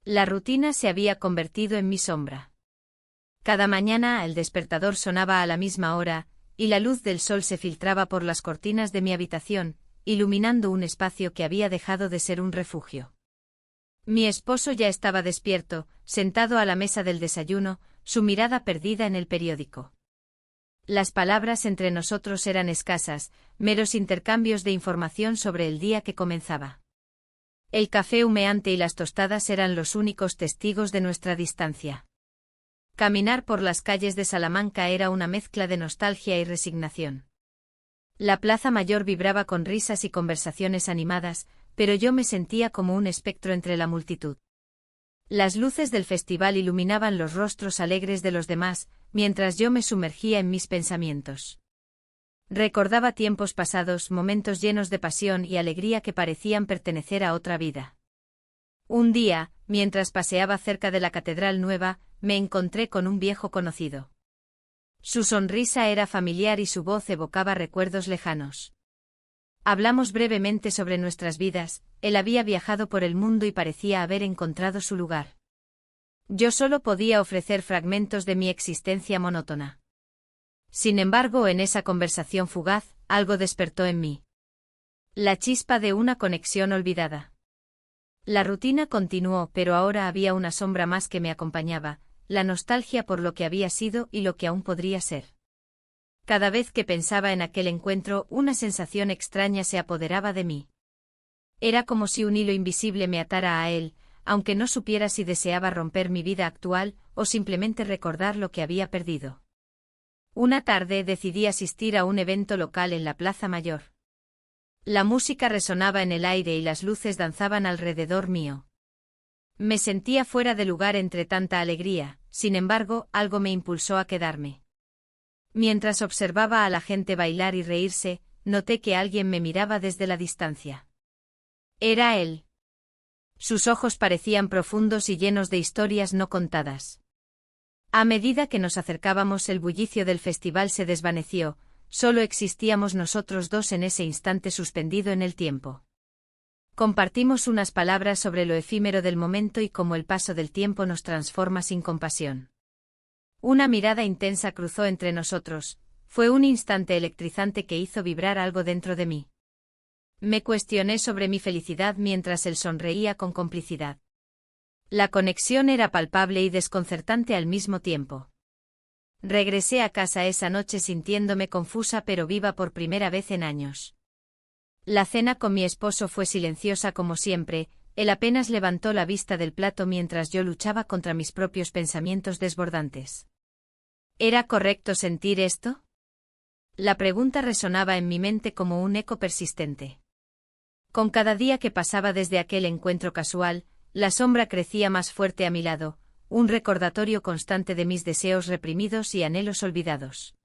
La rutina se había convertido en mi sombra. Cada mañana el despertador sonaba a la misma hora, y la luz del sol se filtraba por las cortinas de mi habitación, iluminando un espacio que había dejado de ser un refugio. Mi esposo ya estaba despierto, sentado a la mesa del desayuno, su mirada perdida en el periódico. Las palabras entre nosotros eran escasas, meros intercambios de información sobre el día que comenzaba. El café humeante y las tostadas eran los únicos testigos de nuestra distancia. Caminar por las calles de Salamanca era una mezcla de nostalgia y resignación. La Plaza Mayor vibraba con risas y conversaciones animadas, pero yo me sentía como un espectro entre la multitud. Las luces del festival iluminaban los rostros alegres de los demás, mientras yo me sumergía en mis pensamientos. Recordaba tiempos pasados, momentos llenos de pasión y alegría que parecían pertenecer a otra vida. Un día, mientras paseaba cerca de la Catedral Nueva, me encontré con un viejo conocido. Su sonrisa era familiar y su voz evocaba recuerdos lejanos. Hablamos brevemente sobre nuestras vidas, él había viajado por el mundo y parecía haber encontrado su lugar. Yo solo podía ofrecer fragmentos de mi existencia monótona. Sin embargo, en esa conversación fugaz, algo despertó en mí. La chispa de una conexión olvidada. La rutina continuó, pero ahora había una sombra más que me acompañaba, la nostalgia por lo que había sido y lo que aún podría ser. Cada vez que pensaba en aquel encuentro, una sensación extraña se apoderaba de mí. Era como si un hilo invisible me atara a él, aunque no supiera si deseaba romper mi vida actual o simplemente recordar lo que había perdido. Una tarde decidí asistir a un evento local en la Plaza Mayor. La música resonaba en el aire y las luces danzaban alrededor mío. Me sentía fuera de lugar entre tanta alegría, sin embargo, algo me impulsó a quedarme. Mientras observaba a la gente bailar y reírse, noté que alguien me miraba desde la distancia. Era él. Sus ojos parecían profundos y llenos de historias no contadas. A medida que nos acercábamos, el bullicio del festival se desvaneció, solo existíamos nosotros dos en ese instante suspendido en el tiempo. Compartimos unas palabras sobre lo efímero del momento y cómo el paso del tiempo nos transforma sin compasión. Una mirada intensa cruzó entre nosotros, fue un instante electrizante que hizo vibrar algo dentro de mí. Me cuestioné sobre mi felicidad mientras él sonreía con complicidad. La conexión era palpable y desconcertante al mismo tiempo. Regresé a casa esa noche sintiéndome confusa pero viva por primera vez en años. La cena con mi esposo fue silenciosa como siempre, él apenas levantó la vista del plato mientras yo luchaba contra mis propios pensamientos desbordantes. ¿Era correcto sentir esto? La pregunta resonaba en mi mente como un eco persistente. Con cada día que pasaba desde aquel encuentro casual, la sombra crecía más fuerte a mi lado, un recordatorio constante de mis deseos reprimidos y anhelos olvidados.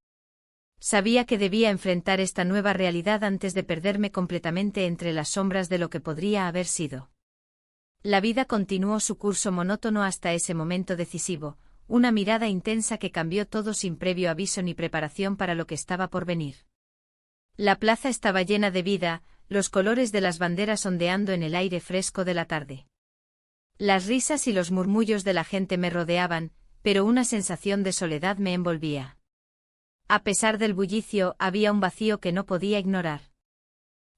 Sabía que debía enfrentar esta nueva realidad antes de perderme completamente entre las sombras de lo que podría haber sido. La vida continuó su curso monótono hasta ese momento decisivo, una mirada intensa que cambió todo sin previo aviso ni preparación para lo que estaba por venir. La plaza estaba llena de vida, los colores de las banderas ondeando en el aire fresco de la tarde. Las risas y los murmullos de la gente me rodeaban, pero una sensación de soledad me envolvía. A pesar del bullicio, había un vacío que no podía ignorar.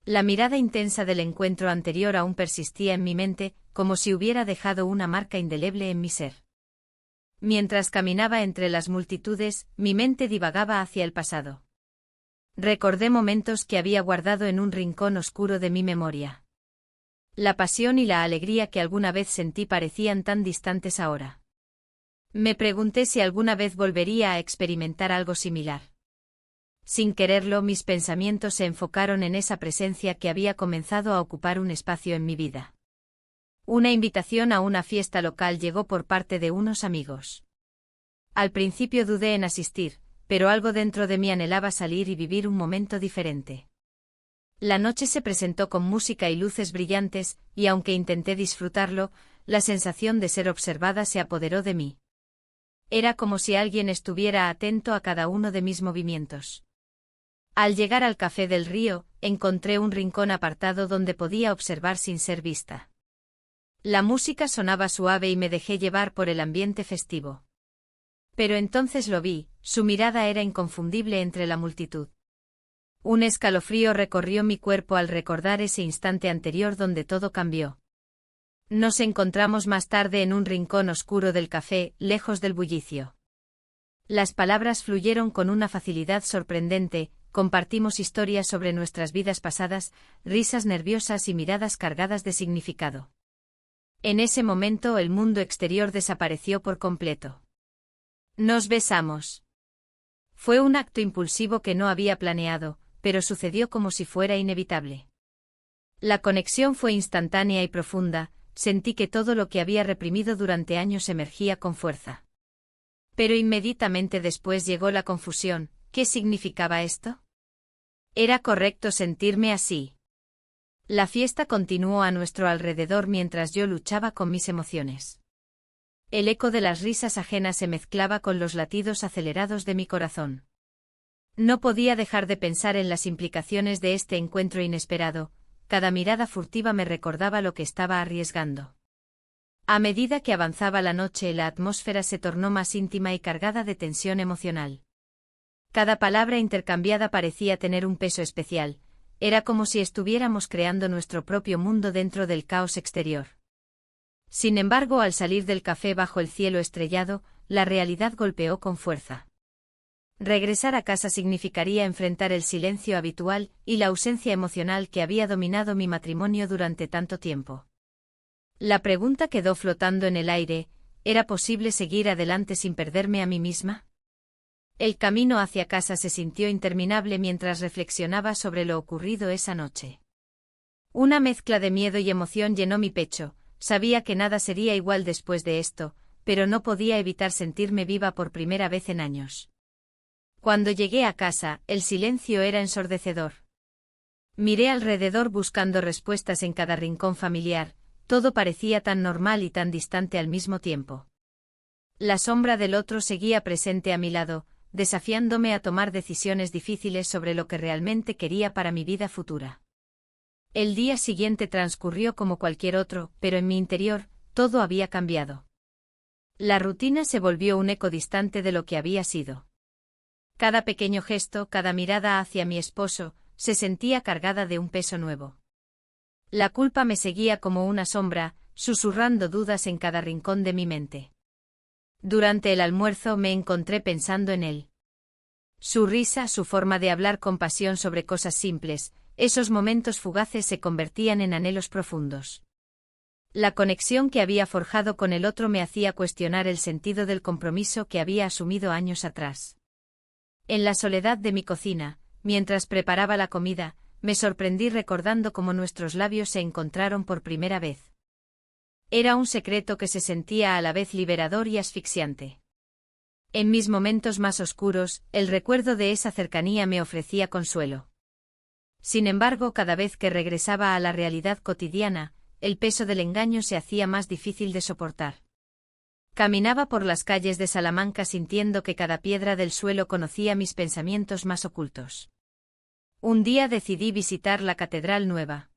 La mirada intensa del encuentro anterior aún persistía en mi mente, como si hubiera dejado una marca indeleble en mi ser. Mientras caminaba entre las multitudes, mi mente divagaba hacia el pasado. Recordé momentos que había guardado en un rincón oscuro de mi memoria. La pasión y la alegría que alguna vez sentí parecían tan distantes ahora. Me pregunté si alguna vez volvería a experimentar algo similar. Sin quererlo, mis pensamientos se enfocaron en esa presencia que había comenzado a ocupar un espacio en mi vida. Una invitación a una fiesta local llegó por parte de unos amigos. Al principio dudé en asistir, pero algo dentro de mí anhelaba salir y vivir un momento diferente. La noche se presentó con música y luces brillantes, y aunque intenté disfrutarlo, la sensación de ser observada se apoderó de mí. Era como si alguien estuviera atento a cada uno de mis movimientos. Al llegar al Café del Río, encontré un rincón apartado donde podía observar sin ser vista. La música sonaba suave y me dejé llevar por el ambiente festivo. Pero entonces lo vi, su mirada era inconfundible entre la multitud. Un escalofrío recorrió mi cuerpo al recordar ese instante anterior donde todo cambió. Nos encontramos más tarde en un rincón oscuro del café, lejos del bullicio. Las palabras fluyeron con una facilidad sorprendente, compartimos historias sobre nuestras vidas pasadas, risas nerviosas y miradas cargadas de significado. En ese momento el mundo exterior desapareció por completo. Nos besamos. Fue un acto impulsivo que no había planeado, pero sucedió como si fuera inevitable. La conexión fue instantánea y profunda, sentí que todo lo que había reprimido durante años emergía con fuerza. Pero inmediatamente después llegó la confusión, ¿qué significaba esto? ¿Era correcto sentirme así? La fiesta continuó a nuestro alrededor mientras yo luchaba con mis emociones. El eco de las risas ajenas se mezclaba con los latidos acelerados de mi corazón. No podía dejar de pensar en las implicaciones de este encuentro inesperado, cada mirada furtiva me recordaba lo que estaba arriesgando. A medida que avanzaba la noche, la atmósfera se tornó más íntima y cargada de tensión emocional. Cada palabra intercambiada parecía tener un peso especial, era como si estuviéramos creando nuestro propio mundo dentro del caos exterior. Sin embargo, al salir del café bajo el cielo estrellado, la realidad golpeó con fuerza. Regresar a casa significaría enfrentar el silencio habitual y la ausencia emocional que había dominado mi matrimonio durante tanto tiempo. La pregunta quedó flotando en el aire, ¿era posible seguir adelante sin perderme a mí misma? El camino hacia casa se sintió interminable mientras reflexionaba sobre lo ocurrido esa noche. Una mezcla de miedo y emoción llenó mi pecho, sabía que nada sería igual después de esto, pero no podía evitar sentirme viva por primera vez en años. Cuando llegué a casa, el silencio era ensordecedor. Miré alrededor buscando respuestas en cada rincón familiar, todo parecía tan normal y tan distante al mismo tiempo. La sombra del otro seguía presente a mi lado, desafiándome a tomar decisiones difíciles sobre lo que realmente quería para mi vida futura. El día siguiente transcurrió como cualquier otro, pero en mi interior, todo había cambiado. La rutina se volvió un eco distante de lo que había sido. Cada pequeño gesto, cada mirada hacia mi esposo, se sentía cargada de un peso nuevo. La culpa me seguía como una sombra, susurrando dudas en cada rincón de mi mente. Durante el almuerzo me encontré pensando en él. Su risa, su forma de hablar con pasión sobre cosas simples, esos momentos fugaces se convertían en anhelos profundos. La conexión que había forjado con el otro me hacía cuestionar el sentido del compromiso que había asumido años atrás. En la soledad de mi cocina, mientras preparaba la comida, me sorprendí recordando cómo nuestros labios se encontraron por primera vez. Era un secreto que se sentía a la vez liberador y asfixiante. En mis momentos más oscuros, el recuerdo de esa cercanía me ofrecía consuelo. Sin embargo, cada vez que regresaba a la realidad cotidiana, el peso del engaño se hacía más difícil de soportar. Caminaba por las calles de Salamanca sintiendo que cada piedra del suelo conocía mis pensamientos más ocultos. Un día decidí visitar la Catedral Nueva.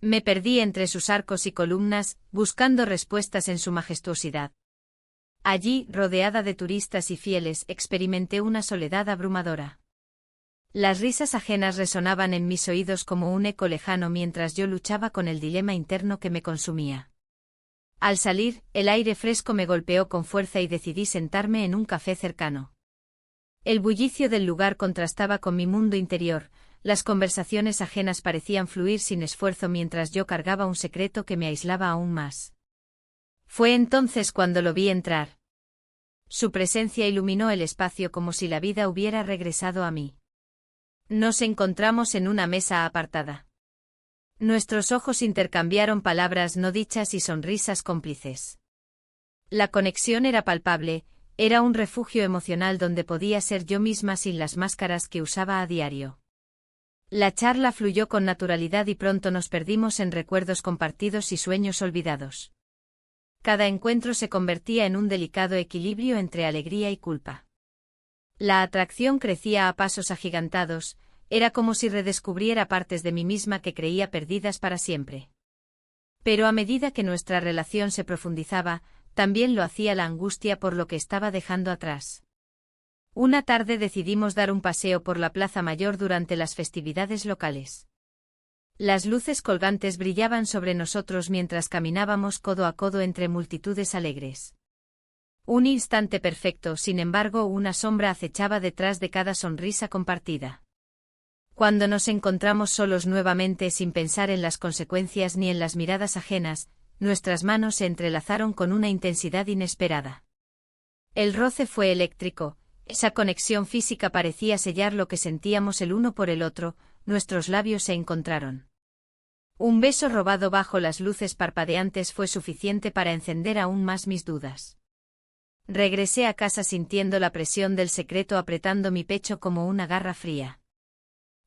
Me perdí entre sus arcos y columnas, buscando respuestas en su majestuosidad. Allí, rodeada de turistas y fieles, experimenté una soledad abrumadora. Las risas ajenas resonaban en mis oídos como un eco lejano mientras yo luchaba con el dilema interno que me consumía. Al salir, el aire fresco me golpeó con fuerza y decidí sentarme en un café cercano. El bullicio del lugar contrastaba con mi mundo interior, las conversaciones ajenas parecían fluir sin esfuerzo mientras yo cargaba un secreto que me aislaba aún más. Fue entonces cuando lo vi entrar. Su presencia iluminó el espacio como si la vida hubiera regresado a mí. Nos encontramos en una mesa apartada. Nuestros ojos intercambiaron palabras no dichas y sonrisas cómplices. La conexión era palpable, era un refugio emocional donde podía ser yo misma sin las máscaras que usaba a diario. La charla fluyó con naturalidad y pronto nos perdimos en recuerdos compartidos y sueños olvidados. Cada encuentro se convertía en un delicado equilibrio entre alegría y culpa. La atracción crecía a pasos agigantados, era como si redescubriera partes de mí misma que creía perdidas para siempre. Pero a medida que nuestra relación se profundizaba, también lo hacía la angustia por lo que estaba dejando atrás. Una tarde decidimos dar un paseo por la Plaza Mayor durante las festividades locales. Las luces colgantes brillaban sobre nosotros mientras caminábamos codo a codo entre multitudes alegres. Un instante perfecto, sin embargo, una sombra acechaba detrás de cada sonrisa compartida. Cuando nos encontramos solos nuevamente sin pensar en las consecuencias ni en las miradas ajenas, nuestras manos se entrelazaron con una intensidad inesperada. El roce fue eléctrico, esa conexión física parecía sellar lo que sentíamos el uno por el otro, nuestros labios se encontraron. Un beso robado bajo las luces parpadeantes fue suficiente para encender aún más mis dudas. Regresé a casa sintiendo la presión del secreto apretando mi pecho como una garra fría.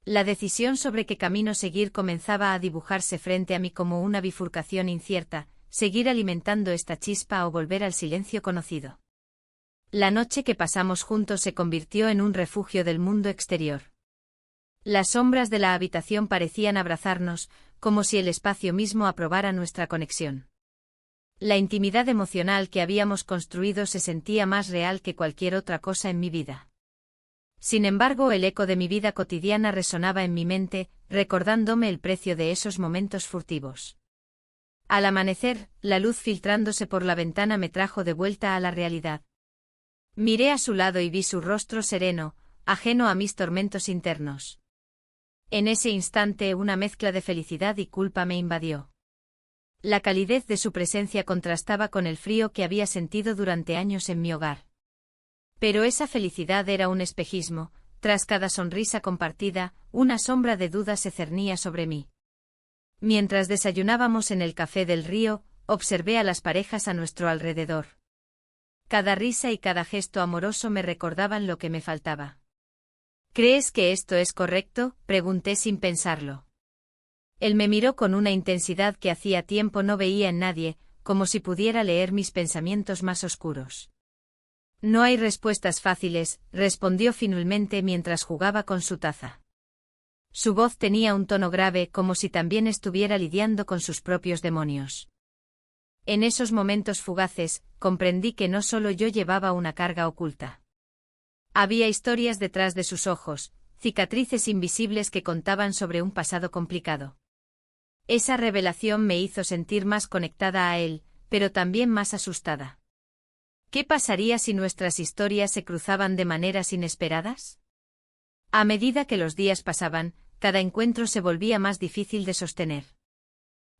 La decisión sobre qué camino seguir comenzaba a dibujarse frente a mí como una bifurcación incierta, seguir alimentando esta chispa o volver al silencio conocido. La noche que pasamos juntos se convirtió en un refugio del mundo exterior. Las sombras de la habitación parecían abrazarnos, como si el espacio mismo aprobara nuestra conexión. La intimidad emocional que habíamos construido se sentía más real que cualquier otra cosa en mi vida. Sin embargo, el eco de mi vida cotidiana resonaba en mi mente, recordándome el precio de esos momentos furtivos. Al amanecer, la luz filtrándose por la ventana me trajo de vuelta a la realidad. Miré a su lado y vi su rostro sereno, ajeno a mis tormentos internos. En ese instante una mezcla de felicidad y culpa me invadió. La calidez de su presencia contrastaba con el frío que había sentido durante años en mi hogar. Pero esa felicidad era un espejismo, tras cada sonrisa compartida, una sombra de duda se cernía sobre mí. Mientras desayunábamos en el café del río, observé a las parejas a nuestro alrededor. Cada risa y cada gesto amoroso me recordaban lo que me faltaba. ¿Crees que esto es correcto?, pregunté sin pensarlo. Él me miró con una intensidad que hacía tiempo no veía en nadie, como si pudiera leer mis pensamientos más oscuros. No hay respuestas fáciles, respondió finalmente mientras jugaba con su taza. Su voz tenía un tono grave como si también estuviera lidiando con sus propios demonios. En esos momentos fugaces, comprendí que no solo yo llevaba una carga oculta. Había historias detrás de sus ojos, cicatrices invisibles que contaban sobre un pasado complicado. Esa revelación me hizo sentir más conectada a él, pero también más asustada. ¿Qué pasaría si nuestras historias se cruzaban de maneras inesperadas? A medida que los días pasaban, cada encuentro se volvía más difícil de sostener.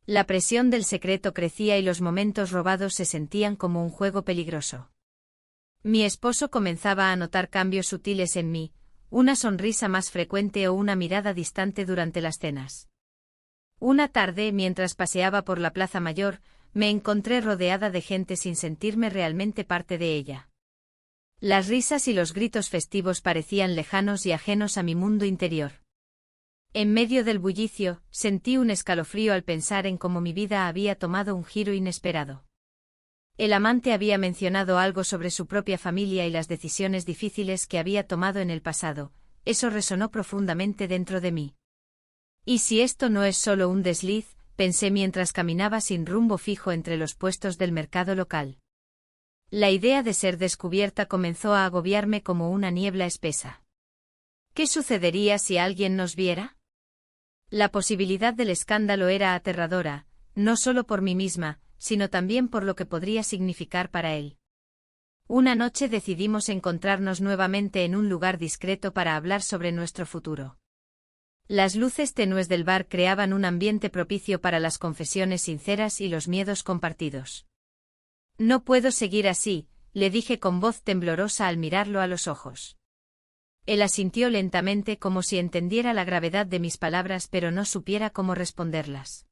La presión del secreto crecía y los momentos robados se sentían como un juego peligroso. Mi esposo comenzaba a notar cambios sutiles en mí, una sonrisa más frecuente o una mirada distante durante las cenas. Una tarde, mientras paseaba por la Plaza Mayor, me encontré rodeada de gente sin sentirme realmente parte de ella. Las risas y los gritos festivos parecían lejanos y ajenos a mi mundo interior. En medio del bullicio, sentí un escalofrío al pensar en cómo mi vida había tomado un giro inesperado. El amante había mencionado algo sobre su propia familia y las decisiones difíciles que había tomado en el pasado, eso resonó profundamente dentro de mí. ¿Y si esto no es solo un desliz?, pensé mientras caminaba sin rumbo fijo entre los puestos del mercado local. La idea de ser descubierta comenzó a agobiarme como una niebla espesa. ¿Qué sucedería si alguien nos viera? La posibilidad del escándalo era aterradora, no solo por mí misma, sino también por lo que podría significar para él. Una noche decidimos encontrarnos nuevamente en un lugar discreto para hablar sobre nuestro futuro. Las luces tenues del bar creaban un ambiente propicio para las confesiones sinceras y los miedos compartidos. No puedo seguir así, le dije con voz temblorosa al mirarlo a los ojos. Él asintió lentamente como si entendiera la gravedad de mis palabras pero no supiera cómo responderlas.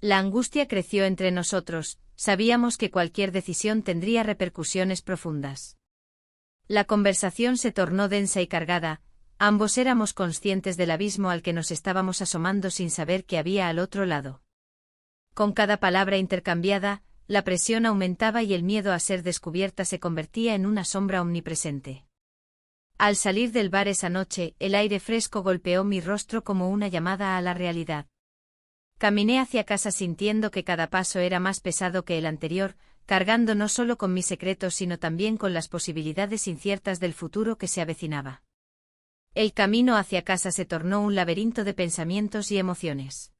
La angustia creció entre nosotros, sabíamos que cualquier decisión tendría repercusiones profundas. La conversación se tornó densa y cargada, ambos éramos conscientes del abismo al que nos estábamos asomando sin saber qué había al otro lado. Con cada palabra intercambiada, la presión aumentaba y el miedo a ser descubierta se convertía en una sombra omnipresente. Al salir del bar esa noche, el aire fresco golpeó mi rostro como una llamada a la realidad. Caminé hacia casa sintiendo que cada paso era más pesado que el anterior, cargando no solo con mis secretos sino también con las posibilidades inciertas del futuro que se avecinaba. El camino hacia casa se tornó un laberinto de pensamientos y emociones.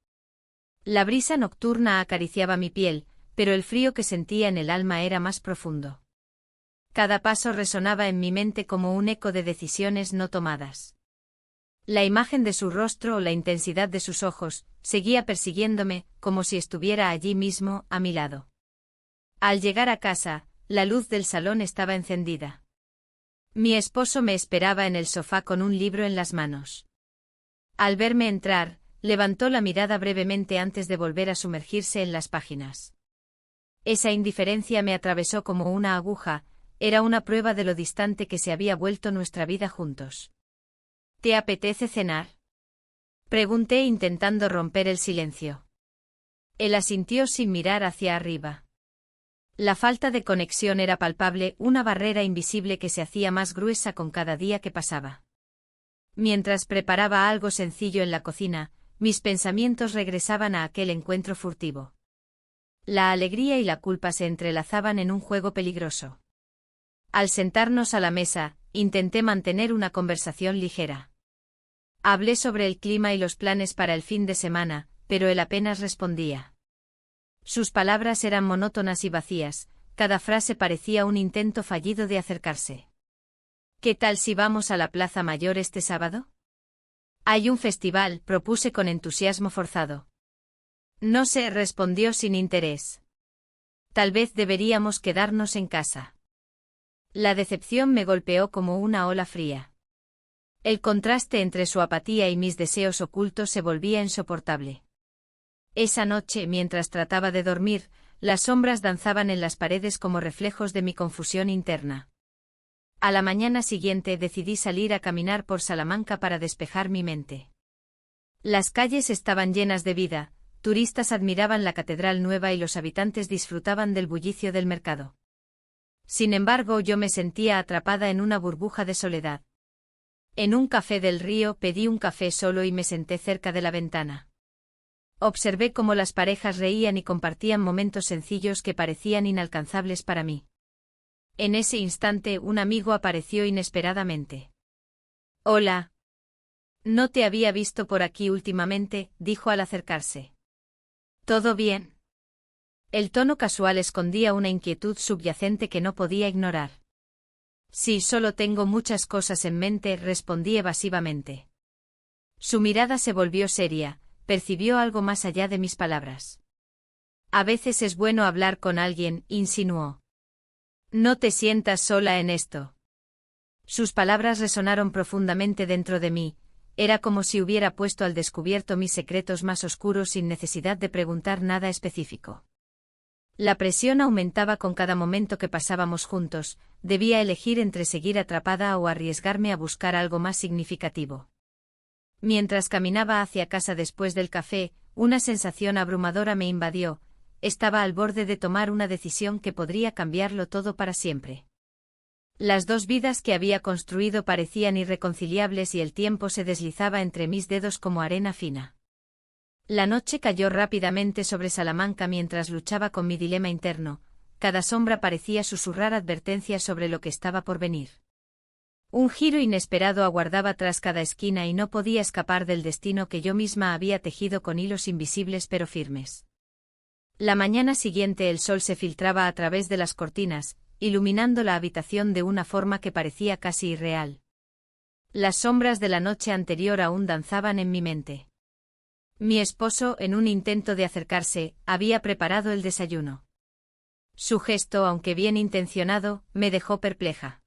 La brisa nocturna acariciaba mi piel, pero el frío que sentía en el alma era más profundo. Cada paso resonaba en mi mente como un eco de decisiones no tomadas. La imagen de su rostro o la intensidad de sus ojos seguía persiguiéndome, como si estuviera allí mismo, a mi lado. Al llegar a casa, la luz del salón estaba encendida. Mi esposo me esperaba en el sofá con un libro en las manos. Al verme entrar, levantó la mirada brevemente antes de volver a sumergirse en las páginas. Esa indiferencia me atravesó como una aguja, era una prueba de lo distante que se había vuelto nuestra vida juntos. ¿Te apetece cenar?, pregunté intentando romper el silencio. Él asintió sin mirar hacia arriba. La falta de conexión era palpable, una barrera invisible que se hacía más gruesa con cada día que pasaba. Mientras preparaba algo sencillo en la cocina, mis pensamientos regresaban a aquel encuentro furtivo. La alegría y la culpa se entrelazaban en un juego peligroso. Al sentarnos a la mesa, intenté mantener una conversación ligera. Hablé sobre el clima y los planes para el fin de semana, pero él apenas respondía. Sus palabras eran monótonas y vacías, cada frase parecía un intento fallido de acercarse. ¿Qué tal si vamos a la Plaza Mayor este sábado? Hay un festival, propuse con entusiasmo forzado. No sé, respondió sin interés. Tal vez deberíamos quedarnos en casa. La decepción me golpeó como una ola fría. El contraste entre su apatía y mis deseos ocultos se volvía insoportable. Esa noche, mientras trataba de dormir, las sombras danzaban en las paredes como reflejos de mi confusión interna. A la mañana siguiente decidí salir a caminar por Salamanca para despejar mi mente. Las calles estaban llenas de vida, turistas admiraban la catedral nueva y los habitantes disfrutaban del bullicio del mercado. Sin embargo, yo me sentía atrapada en una burbuja de soledad. En un café del río pedí un café solo y me senté cerca de la ventana. Observé cómo las parejas reían y compartían momentos sencillos que parecían inalcanzables para mí. En ese instante un amigo apareció inesperadamente. «Hola. No te había visto por aquí últimamente», dijo al acercarse. «¿Todo bien?». El tono casual escondía una inquietud subyacente que no podía ignorar. «Sí, solo tengo muchas cosas en mente», respondí evasivamente. Su mirada se volvió seria, percibió algo más allá de mis palabras. «A veces es bueno hablar con alguien», insinuó. «No te sientas sola en esto». Sus palabras resonaron profundamente dentro de mí, era como si hubiera puesto al descubierto mis secretos más oscuros sin necesidad de preguntar nada específico. La presión aumentaba con cada momento que pasábamos juntos, debía elegir entre seguir atrapada o arriesgarme a buscar algo más significativo. Mientras caminaba hacia casa después del café, una sensación abrumadora me invadió, estaba al borde de tomar una decisión que podría cambiarlo todo para siempre. Las dos vidas que había construido parecían irreconciliables y el tiempo se deslizaba entre mis dedos como arena fina. La noche cayó rápidamente sobre Salamanca mientras luchaba con mi dilema interno, cada sombra parecía susurrar advertencias sobre lo que estaba por venir. Un giro inesperado aguardaba tras cada esquina y no podía escapar del destino que yo misma había tejido con hilos invisibles pero firmes. La mañana siguiente el sol se filtraba a través de las cortinas, iluminando la habitación de una forma que parecía casi irreal. Las sombras de la noche anterior aún danzaban en mi mente. Mi esposo, en un intento de acercarse, había preparado el desayuno. Su gesto, aunque bien intencionado, me dejó perpleja.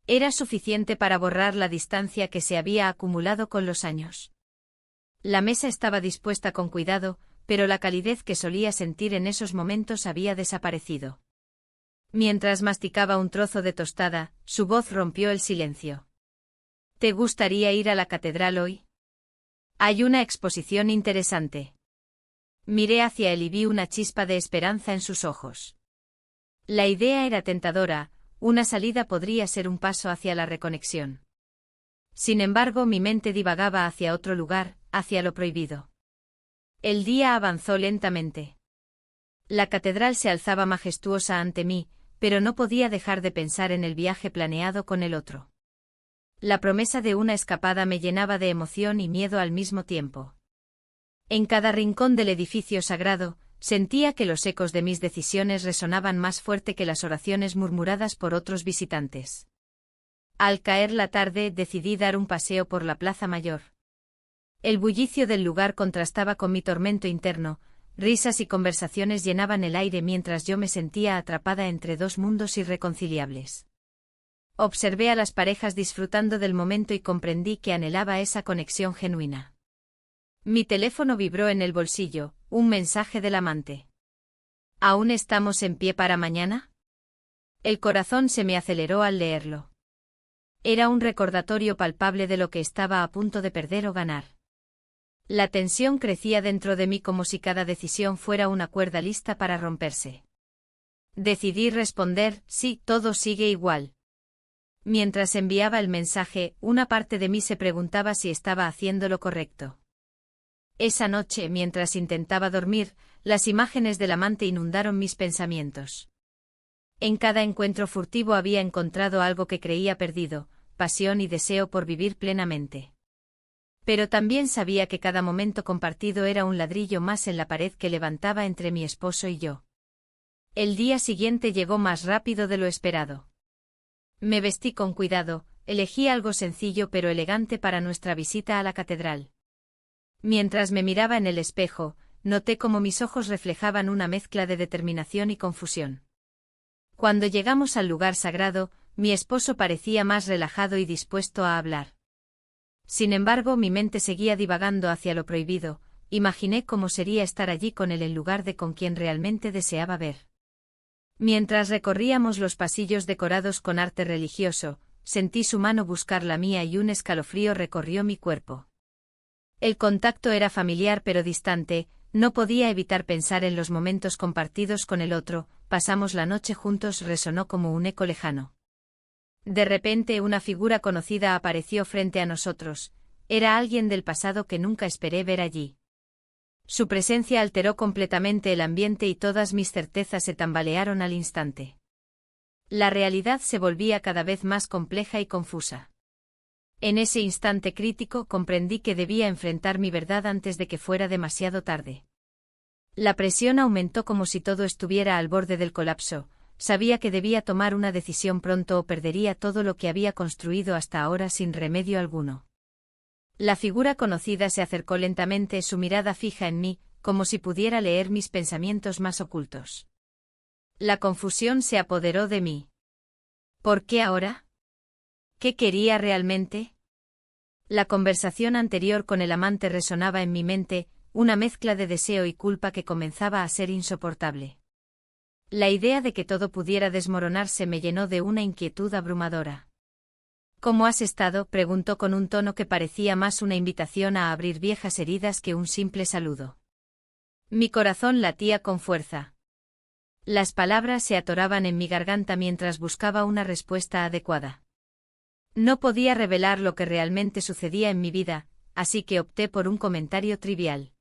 Era suficiente para borrar la distancia que se había acumulado con los años. La mesa estaba dispuesta con cuidado, pero la calidez que solía sentir en esos momentos había desaparecido. Mientras masticaba un trozo de tostada, su voz rompió el silencio. ¿Te gustaría ir a la catedral hoy? Hay una exposición interesante. Miré hacia él y vi una chispa de esperanza en sus ojos. La idea era tentadora, una salida podría ser un paso hacia la reconexión. Sin embargo, mi mente divagaba hacia otro lugar, hacia lo prohibido. El día avanzó lentamente. La catedral se alzaba majestuosa ante mí, pero no podía dejar de pensar en el viaje planeado con el otro. La promesa de una escapada me llenaba de emoción y miedo al mismo tiempo. En cada rincón del edificio sagrado, sentía que los ecos de mis decisiones resonaban más fuerte que las oraciones murmuradas por otros visitantes. Al caer la tarde, decidí dar un paseo por la Plaza Mayor. El bullicio del lugar contrastaba con mi tormento interno, risas y conversaciones llenaban el aire mientras yo me sentía atrapada entre dos mundos irreconciliables. Observé a las parejas disfrutando del momento y comprendí que anhelaba esa conexión genuina. Mi teléfono vibró en el bolsillo, un mensaje del amante. ¿Aún estamos en pie para mañana? El corazón se me aceleró al leerlo. Era un recordatorio palpable de lo que estaba a punto de perder o ganar. La tensión crecía dentro de mí como si cada decisión fuera una cuerda lista para romperse. Decidí responder, sí, todo sigue igual. Mientras enviaba el mensaje, una parte de mí se preguntaba si estaba haciendo lo correcto. Esa noche, mientras intentaba dormir, las imágenes del amante inundaron mis pensamientos. En cada encuentro furtivo había encontrado algo que creía perdido, pasión y deseo por vivir plenamente. Pero también sabía que cada momento compartido era un ladrillo más en la pared que levantaba entre mi esposo y yo. El día siguiente llegó más rápido de lo esperado. Me vestí con cuidado, elegí algo sencillo pero elegante para nuestra visita a la catedral. Mientras me miraba en el espejo, noté cómo mis ojos reflejaban una mezcla de determinación y confusión. Cuando llegamos al lugar sagrado, mi esposo parecía más relajado y dispuesto a hablar. Sin embargo, mi mente seguía divagando hacia lo prohibido, imaginé cómo sería estar allí con él en lugar de con quien realmente deseaba ver. Mientras recorríamos los pasillos decorados con arte religioso, sentí su mano buscar la mía y un escalofrío recorrió mi cuerpo. El contacto era familiar pero distante, no podía evitar pensar en los momentos compartidos con el otro, pasamos la noche juntos resonó como un eco lejano. De repente una figura conocida apareció frente a nosotros, era alguien del pasado que nunca esperé ver allí. Su presencia alteró completamente el ambiente y todas mis certezas se tambalearon al instante. La realidad se volvía cada vez más compleja y confusa. En ese instante crítico comprendí que debía enfrentar mi verdad antes de que fuera demasiado tarde. La presión aumentó como si todo estuviera al borde del colapso. Sabía que debía tomar una decisión pronto o perdería todo lo que había construido hasta ahora sin remedio alguno. La figura conocida se acercó lentamente, su mirada fija en mí, como si pudiera leer mis pensamientos más ocultos. La confusión se apoderó de mí. ¿Por qué ahora? ¿Qué quería realmente? La conversación anterior con el amante resonaba en mi mente, una mezcla de deseo y culpa que comenzaba a ser insoportable. La idea de que todo pudiera desmoronarse me llenó de una inquietud abrumadora. ¿Cómo has estado?, preguntó con un tono que parecía más una invitación a abrir viejas heridas que un simple saludo. Mi corazón latía con fuerza. Las palabras se atoraban en mi garganta mientras buscaba una respuesta adecuada. No podía revelar lo que realmente sucedía en mi vida, así que opté por un comentario trivial.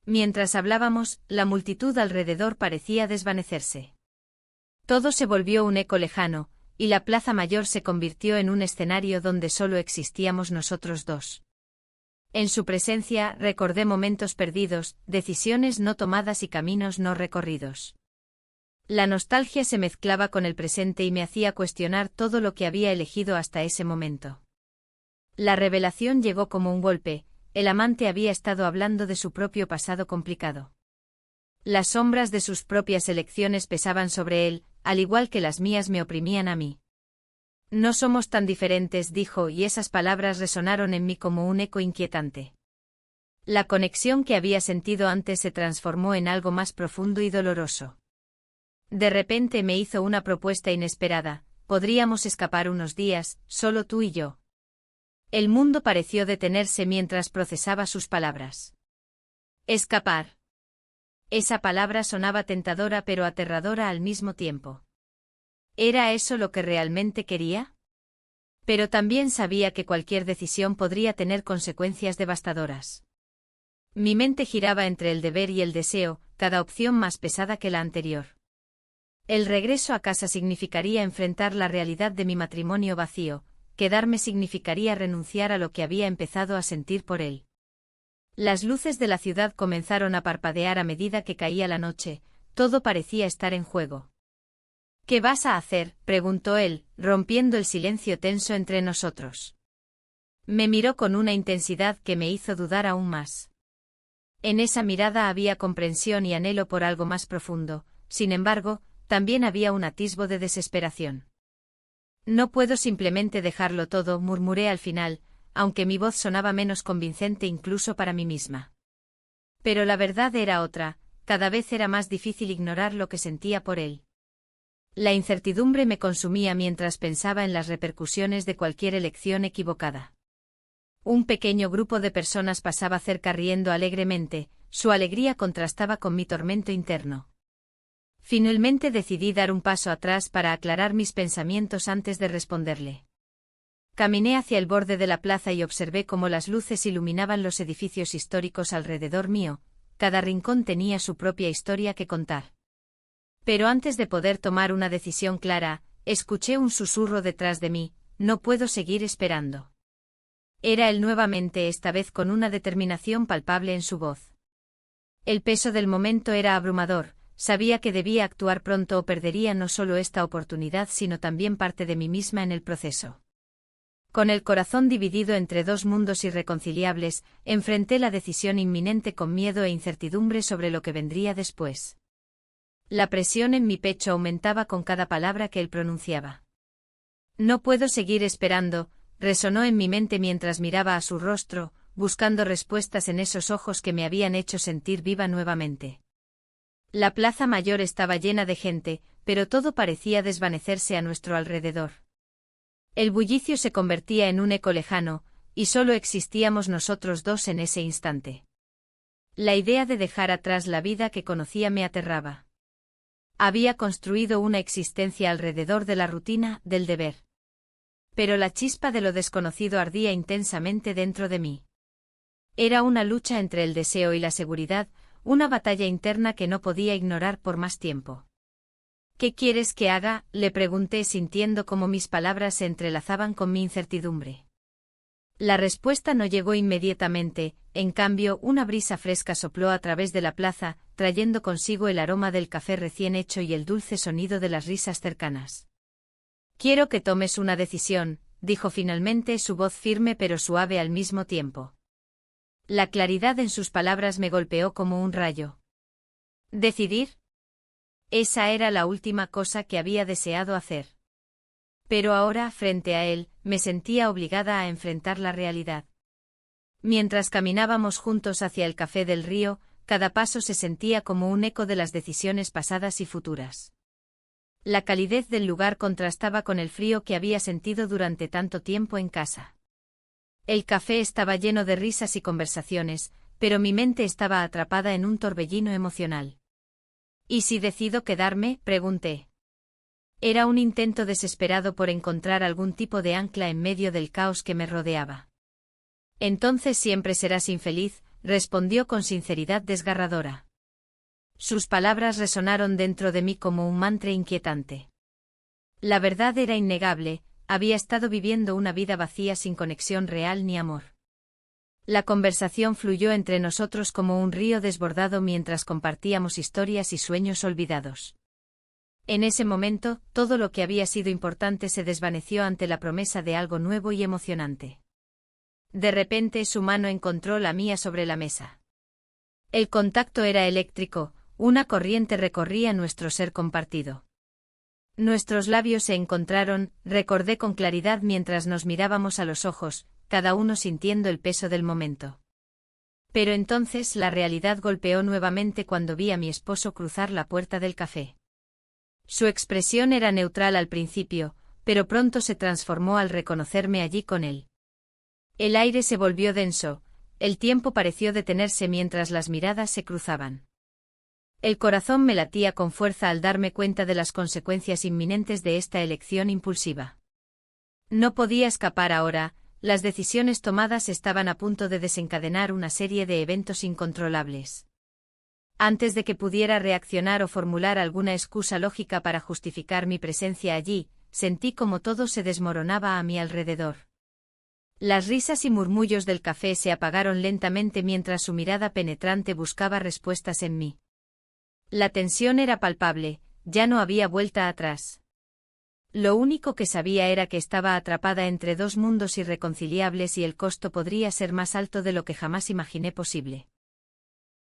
Mientras hablábamos, la multitud alrededor parecía desvanecerse. Todo se volvió un eco lejano, y la Plaza Mayor se convirtió en un escenario donde solo existíamos nosotros dos. En su presencia recordé momentos perdidos, decisiones no tomadas y caminos no recorridos. La nostalgia se mezclaba con el presente y me hacía cuestionar todo lo que había elegido hasta ese momento. La revelación llegó como un golpe. El amante había estado hablando de su propio pasado complicado. Las sombras de sus propias elecciones pesaban sobre él, al igual que las mías me oprimían a mí. No somos tan diferentes, dijo, y esas palabras resonaron en mí como un eco inquietante. La conexión que había sentido antes se transformó en algo más profundo y doloroso. De repente me hizo una propuesta inesperada: podríamos escapar unos días, solo tú y yo. El mundo pareció detenerse mientras procesaba sus palabras. Escapar. Esa palabra sonaba tentadora pero aterradora al mismo tiempo. ¿Era eso lo que realmente quería? Pero también sabía que cualquier decisión podría tener consecuencias devastadoras. Mi mente giraba entre el deber y el deseo, cada opción más pesada que la anterior. El regreso a casa significaría enfrentar la realidad de mi matrimonio vacío, quedarme significaría renunciar a lo que había empezado a sentir por él. Las luces de la ciudad comenzaron a parpadear a medida que caía la noche, todo parecía estar en juego. ¿Qué vas a hacer?, preguntó él, rompiendo el silencio tenso entre nosotros. Me miró con una intensidad que me hizo dudar aún más. En esa mirada había comprensión y anhelo por algo más profundo, sin embargo, también había un atisbo de desesperación. No puedo simplemente dejarlo todo, murmuré al final, aunque mi voz sonaba menos convincente incluso para mí misma. Pero la verdad era otra, cada vez era más difícil ignorar lo que sentía por él. La incertidumbre me consumía mientras pensaba en las repercusiones de cualquier elección equivocada. Un pequeño grupo de personas pasaba cerca riendo alegremente, su alegría contrastaba con mi tormento interno. Finalmente decidí dar un paso atrás para aclarar mis pensamientos antes de responderle. Caminé hacia el borde de la plaza y observé cómo las luces iluminaban los edificios históricos alrededor mío, cada rincón tenía su propia historia que contar. Pero antes de poder tomar una decisión clara, escuché un susurro detrás de mí: no puedo seguir esperando. Era él nuevamente, esta vez con una determinación palpable en su voz. El peso del momento era abrumador, sabía que debía actuar pronto o perdería no solo esta oportunidad sino también parte de mí misma en el proceso. Con el corazón dividido entre dos mundos irreconciliables, enfrenté la decisión inminente con miedo e incertidumbre sobre lo que vendría después. La presión en mi pecho aumentaba con cada palabra que él pronunciaba. No puedo seguir esperando, resonó en mi mente mientras miraba a su rostro, buscando respuestas en esos ojos que me habían hecho sentir viva nuevamente. La plaza mayor estaba llena de gente, pero todo parecía desvanecerse a nuestro alrededor. El bullicio se convertía en un eco lejano, y solo existíamos nosotros dos en ese instante. La idea de dejar atrás la vida que conocía me aterraba. Había construido una existencia alrededor de la rutina, del deber. Pero la chispa de lo desconocido ardía intensamente dentro de mí. Era una lucha entre el deseo y la seguridad, una batalla interna que no podía ignorar por más tiempo. ¿Qué quieres que haga?, le pregunté sintiendo cómo mis palabras se entrelazaban con mi incertidumbre. La respuesta no llegó inmediatamente, en cambio una brisa fresca sopló a través de la plaza, trayendo consigo el aroma del café recién hecho y el dulce sonido de las risas cercanas. Quiero que tomes una decisión, dijo finalmente, su voz firme pero suave al mismo tiempo. La claridad en sus palabras me golpeó como un rayo. ¿Decidir? Esa era la última cosa que había deseado hacer. Pero ahora, frente a él, me sentía obligada a enfrentar la realidad. Mientras caminábamos juntos hacia el café del río, cada paso se sentía como un eco de las decisiones pasadas y futuras. La calidez del lugar contrastaba con el frío que había sentido durante tanto tiempo en casa. El café estaba lleno de risas y conversaciones, pero mi mente estaba atrapada en un torbellino emocional. ¿Y si decido quedarme?, pregunté. Era un intento desesperado por encontrar algún tipo de ancla en medio del caos que me rodeaba. Entonces siempre serás infeliz, respondió con sinceridad desgarradora. Sus palabras resonaron dentro de mí como un mantra inquietante. La verdad era innegable, había estado viviendo una vida vacía sin conexión real ni amor. La conversación fluyó entre nosotros como un río desbordado mientras compartíamos historias y sueños olvidados. En ese momento, todo lo que había sido importante se desvaneció ante la promesa de algo nuevo y emocionante. De repente su mano encontró la mía sobre la mesa. El contacto era eléctrico, una corriente recorría nuestro ser compartido. Nuestros labios se encontraron, recordé con claridad mientras nos mirábamos a los ojos, cada uno sintiendo el peso del momento. Pero entonces la realidad golpeó nuevamente cuando vi a mi esposo cruzar la puerta del café. Su expresión era neutral al principio, pero pronto se transformó al reconocerme allí con él. El aire se volvió denso, el tiempo pareció detenerse mientras las miradas se cruzaban. El corazón me latía con fuerza al darme cuenta de las consecuencias inminentes de esta elección impulsiva. No podía escapar ahora, Las decisiones tomadas estaban a punto de desencadenar una serie de eventos incontrolables. Antes de que pudiera reaccionar o formular alguna excusa lógica para justificar mi presencia allí, sentí como todo se desmoronaba a mi alrededor. Las risas y murmullos del café se apagaron lentamente mientras su mirada penetrante buscaba respuestas en mí. La tensión era palpable, ya no había vuelta atrás. Lo único que sabía era que estaba atrapada entre dos mundos irreconciliables y el costo podría ser más alto de lo que jamás imaginé posible.